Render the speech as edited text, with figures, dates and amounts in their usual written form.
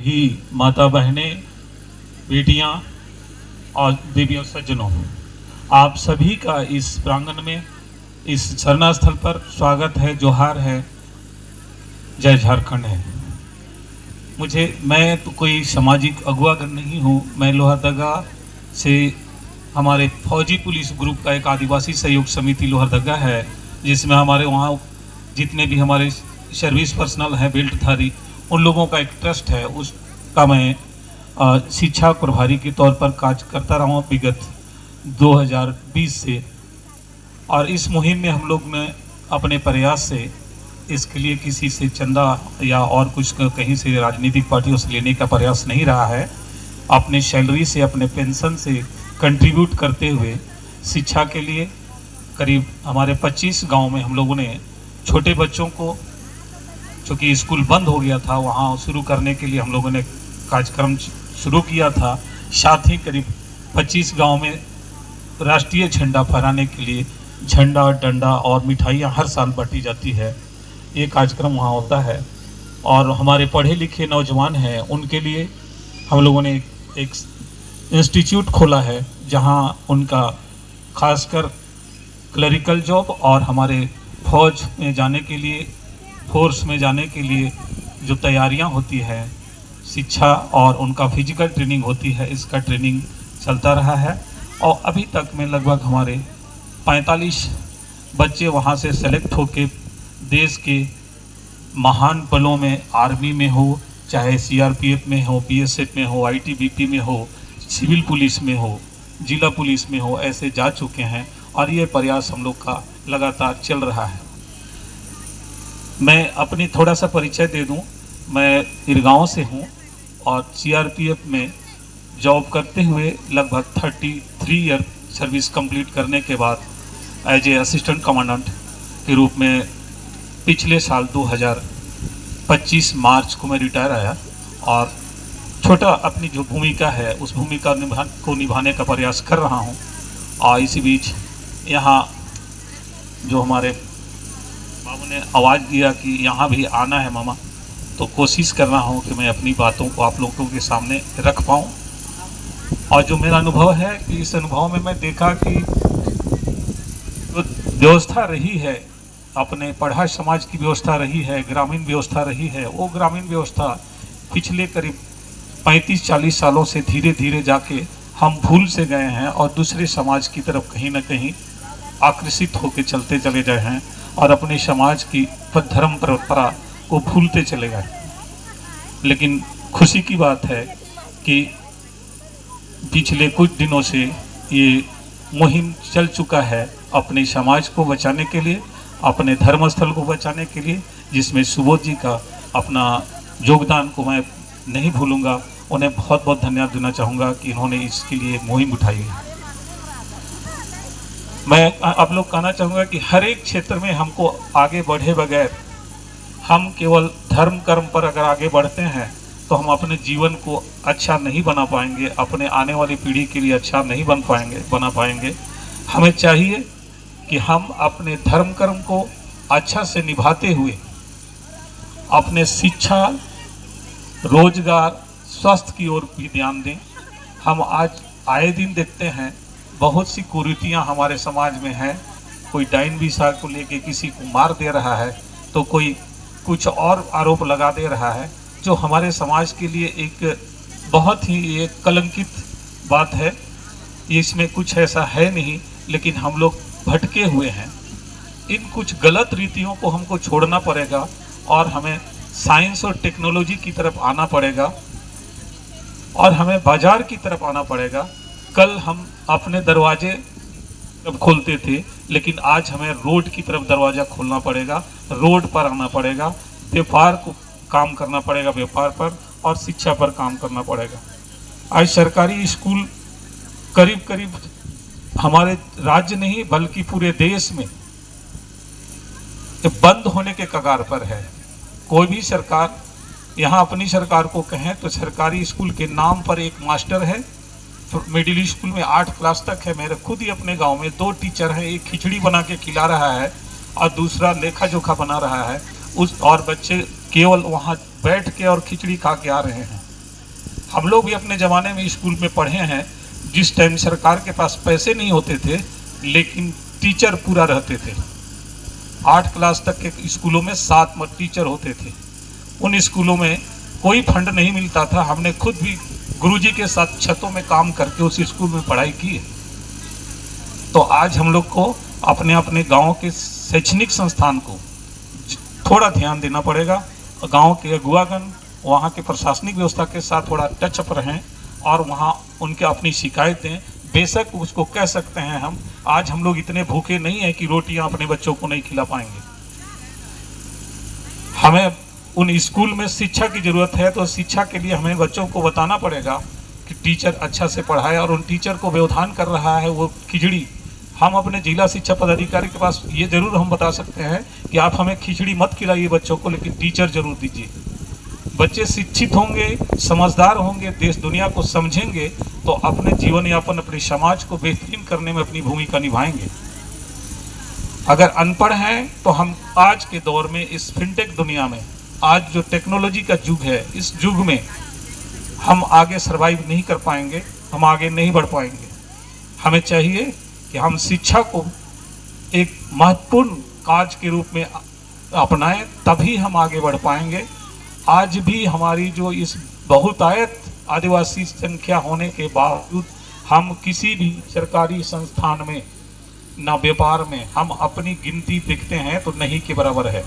भी माता बहनें, बेटियां और देवियों सज्जनों, आप सभी का इस प्रांगण में, इस झरना स्थल पर स्वागत है, जोहार है, जय झारखंड है। मैं तो कोई सामाजिक अगुवागन नहीं हूँ। मैं लोहरदगा से हमारे फौजी पुलिस ग्रुप का एक आदिवासी सहयोग समिति लोहरदगा है, जिसमें हमारे वहाँ जितने भी हमारे सर्विस पर्सनल हैं, बेल्टधारी, उन लोगों का एक ट्रस्ट है। उसका मैं शिक्षा प्रभारी के तौर पर कार्य करता रहा हूँ विगत 2020 से। और इस मुहिम में हम लोग ने अपने प्रयास से इसके लिए किसी से चंदा या और कुछ कहीं से राजनीतिक पार्टियों से लेने का प्रयास नहीं रहा है। अपने सैलरी से, अपने पेंशन से कंट्रीब्यूट करते हुए शिक्षा के लिए करीब हमारे 25 गांव में हम लोगों ने छोटे बच्चों को, चूँकि स्कूल बंद हो गया था, वहाँ शुरू करने के लिए हम लोगों ने कार्यक्रम शुरू किया था। साथ ही करीब 25 गांव में राष्ट्रीय झंडा फहराने के लिए झंडा, डंडा और मिठाइयाँ हर साल बांटी जाती है। ये कार्यक्रम वहाँ होता है। और हमारे पढ़े लिखे नौजवान हैं, उनके लिए हम लोगों ने एक इंस्टीट्यूट खोला है, जहाँ उनका खासकर क्लरिकल जॉब और हमारे फौज में जाने के लिए, फोर्स में जाने के लिए जो तैयारियां होती है, शिक्षा और उनका फिजिकल ट्रेनिंग होती है, इसका ट्रेनिंग चलता रहा है। और अभी तक में लगभग हमारे 45 बच्चे वहाँ से सेलेक्ट होके देश के महान बलों में, आर्मी में हो, चाहे सीआरपीएफ में हो, बीएसएफ में हो, आईटीबीपी में हो, सिविल पुलिस में हो, जिला पुलिस में हो, ऐसे जा चुके हैं। और ये प्रयास हम लोग का लगातार चल रहा है। मैं अपनी थोड़ा सा परिचय दे दूं। मैं इरगांव से हूं और सीआरपीएफ में जॉब करते हुए लगभग 33 ईयर सर्विस कंप्लीट करने के बाद एज ए असिस्टेंट कमांडेंट के रूप में पिछले साल 2025 मार्च को मैं रिटायर आया और छोटा अपनी जो भूमिका है उस भूमिका को निभाने का प्रयास कर रहा हूं। और इसी बीच यहाँ जो हमारे बाबू ने आवाज़ दिया कि यहाँ भी आना है मामा, तो कोशिश कर रहा हूँ कि मैं अपनी बातों को आप लोगों के सामने रख पाऊँ। और जो मेरा अनुभव है कि इस अनुभव में मैं देखा कि जो व्यवस्था रही है, अपने पढ़ा समाज की व्यवस्था रही है, ग्रामीण व्यवस्था रही है, वो ग्रामीण व्यवस्था पिछले करीब 35-40 सालों से धीरे धीरे जाके हम भूल से गए हैं और दूसरे समाज की तरफ कहीं ना कहीं आकर्षित होकर चलते चले गए हैं और अपने समाज की धर्म परंपरा को भूलते चले गए। लेकिन खुशी की बात है कि पिछले कुछ दिनों से ये मुहिम चल चुका है अपने समाज को बचाने के लिए, अपने धर्मस्थल को बचाने के लिए, जिसमें सुबोध जी का अपना योगदान को मैं नहीं भूलूंगा। उन्हें बहुत बहुत धन्यवाद देना चाहूँगा कि इन्होंने इसके लिए मुहिम उठाई है। मैं आप लोग कहना चाहूँगा कि हर एक क्षेत्र में हमको आगे बढ़े बगैर, हम केवल धर्म कर्म पर अगर आगे बढ़ते हैं तो हम अपने जीवन को अच्छा नहीं बना पाएंगे, अपने आने वाली पीढ़ी के लिए अच्छा नहीं बना पाएंगे। हमें चाहिए कि हम अपने धर्म कर्म को अच्छा से निभाते हुए अपने शिक्षा, रोजगार, स्वास्थ्य की ओर भी ध्यान दें। हम आज आए दिन देखते हैं बहुत सी कुरीतियाँ हमारे समाज में हैं। कोई डाइन विषा को लेके किसी को मार दे रहा है, तो कोई कुछ और आरोप लगा दे रहा है, जो हमारे समाज के लिए एक बहुत ही एक कलंकित बात है। इसमें कुछ ऐसा है नहीं, लेकिन हम लोग भटके हुए हैं। इन कुछ गलत रीतियों को हमको छोड़ना पड़ेगा और हमें साइंस और टेक्नोलॉजी की तरफ आना पड़ेगा और हमें बाजार की तरफ आना पड़ेगा। कल हम अपने दरवाजे जब खोलते थे, लेकिन आज हमें रोड की तरफ दरवाज़ा खोलना पड़ेगा, रोड पर आना पड़ेगा, व्यापार को काम करना पड़ेगा, व्यापार पर, और शिक्षा पर काम करना पड़ेगा। आज सरकारी स्कूल करीब करीब हमारे राज्य नहीं बल्कि पूरे देश में बंद होने के कगार पर है। कोई भी सरकार यहाँ अपनी सरकार को कहें तो सरकारी स्कूल के नाम पर एक मास्टर है, मिडिल स्कूल में 8 क्लास तक है। मेरे खुद ही अपने गांव में 2 टीचर हैं, एक खिचड़ी बना के खिला रहा है और दूसरा लेखा जोखा बना रहा है। और बच्चे केवल वहाँ बैठ के और खिचड़ी खा के आ रहे हैं। हम लोग भी अपने ज़माने में स्कूल में पढ़े हैं, जिस टाइम सरकार के पास पैसे नहीं होते थे लेकिन टीचर पूरा रहते थे। 8 क्लास तक के स्कूलों में 7 टीचर होते थे। उन स्कूलों में कोई फंड नहीं मिलता था। हमने खुद भी गुरुजी के साथ छतों में काम करके उस स्कूल में पढ़ाई की है। तो आज हम लोग को अपने अपने गांव के शैक्षणिक संस्थान को थोड़ा ध्यान देना पड़ेगा। गांव के अगुवागण वहाँ के प्रशासनिक व्यवस्था के साथ थोड़ा टच अप रहें और वहाँ उनके अपनी शिकायतें बेशक उसको कह सकते हैं। आज हम लोग इतने भूखे नहीं हैं कि रोटियां अपने बच्चों को नहीं खिला पाएंगे। हमें उन स्कूल में शिक्षा की जरूरत है, तो शिक्षा के लिए हमें बच्चों को बताना पड़ेगा कि टीचर अच्छा से पढ़ाए। और उन टीचर को व्यवधान कर रहा है वो खिचड़ी, हम अपने जिला शिक्षा पदाधिकारी के पास ये जरूर हम बता सकते हैं कि आप हमें खिचड़ी मत खिलाइए बच्चों को, लेकिन टीचर जरूर दीजिए। बच्चे शिक्षित होंगे, समझदार होंगे, देश दुनिया को समझेंगे, तो अपने जीवन यापन, अपने समाज को बेहतरीन करने में अपनी भूमिका निभाएंगे। अगर अनपढ़ हैं तो हम आज के दौर में इस फिनटेक दुनिया में, आज जो टेक्नोलॉजी का युग है, इस युग में हम आगे सरवाइव नहीं कर पाएंगे, हम आगे नहीं बढ़ पाएंगे। हमें चाहिए कि हम शिक्षा को एक महत्वपूर्ण कार्य के रूप में अपनाएं, तभी हम आगे बढ़ पाएंगे। आज भी हमारी जो इस बहुतायत आदिवासी संख्या होने के बावजूद हम किसी भी सरकारी संस्थान में, ना व्यापार में हम अपनी गिनती देखते हैं तो नहीं के बराबर है।